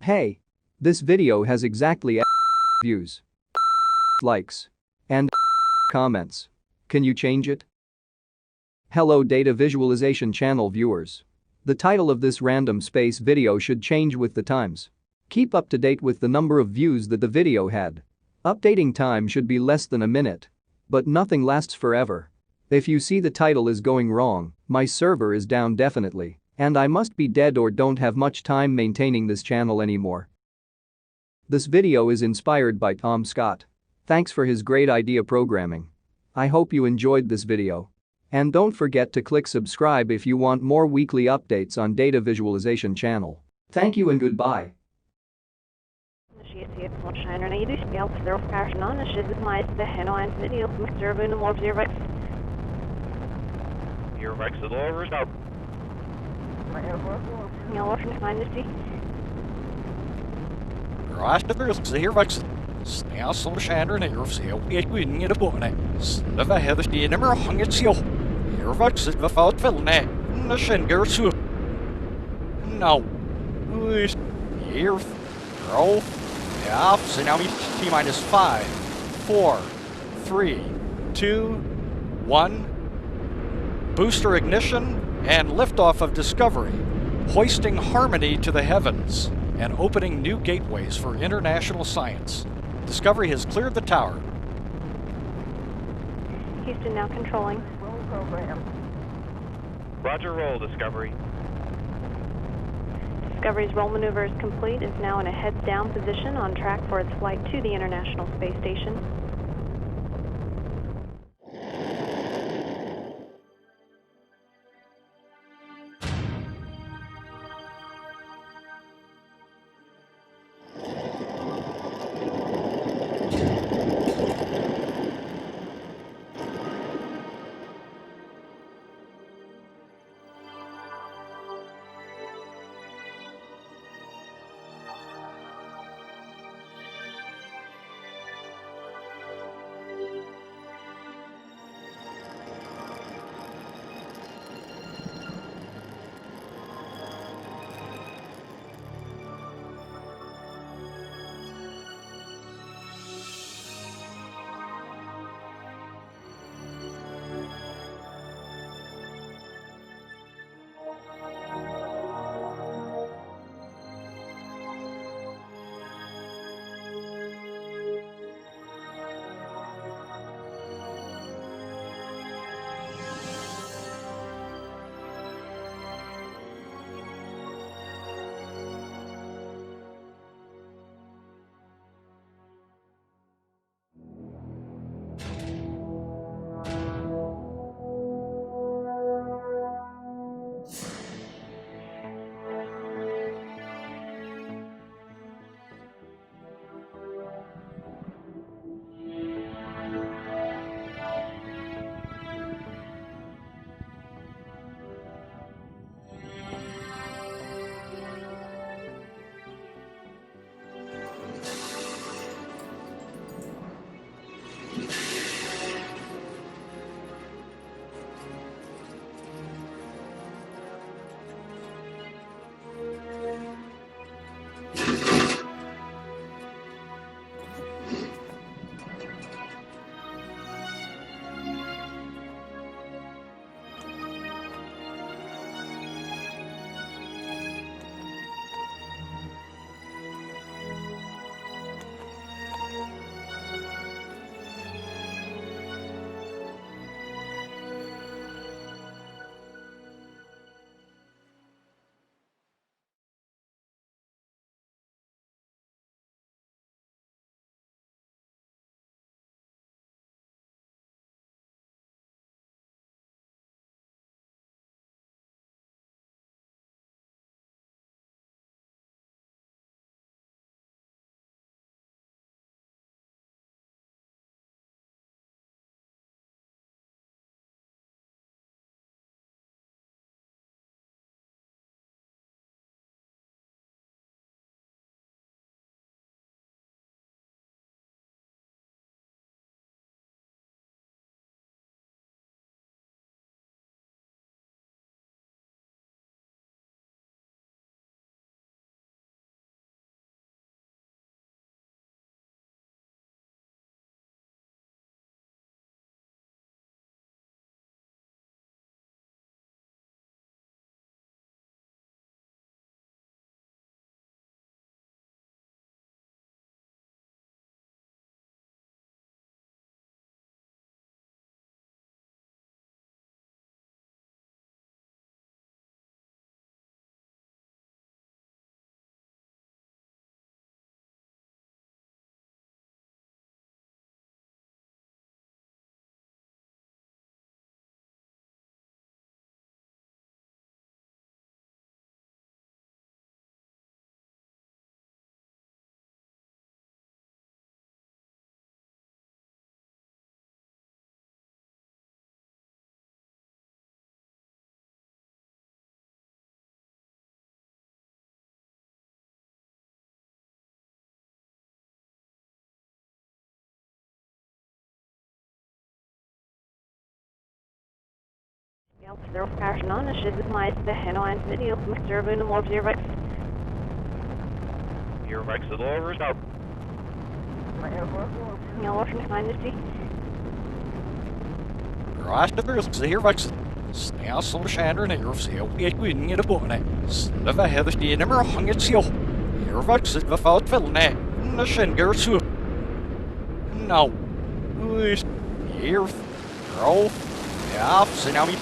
Hey, this video has exactly views, likes, and comments. Can you change it? Hello data visualization channel viewers. The title of this random space video should change with the times. Keep up to date with the number of views that the video had. Updating time should be less than a minute. But nothing lasts forever. If you see the title is going wrong, my server is down definitely, and I must be dead or don't have much time maintaining this channel anymore. This video is inspired by Tom Scott. Thanks for his great idea programming. I hope you enjoyed this video. And don't forget to click subscribe if you want more weekly updates on Data Visualization channel. Thank you and goodbye. Snel som känner ner och ser och jag in i det på henne. Snöva hade stenen med hanget så. Här vuxit vad fått vällne. När känner så. No. Here. Roll. Ja, so now we T-minus 5, 4, 3, 2, 1. Booster ignition and liftoff of Discovery. Hoisting harmony to the heavens and opening new gateways for international science. Discovery has cleared the tower. Houston now controlling. Roll program. Roger, roll, Discovery. Discovery's roll maneuver is complete. It's now in a heads-down position on track for its flight to the International Space Station. Zero passion on the ship is my Hanoan video, Mr. Boone and Lord Zero. Your Rex is over, out. Washington 90. Rasta Bruce hier vaks. Snel som skjærer ned og se og ikke inn i det båne. Snøve hedder stine med hanget sjå. Her vakset ved fatfellene. Nå skjenker så. Nå. Her. Bra. Ja, så nå vi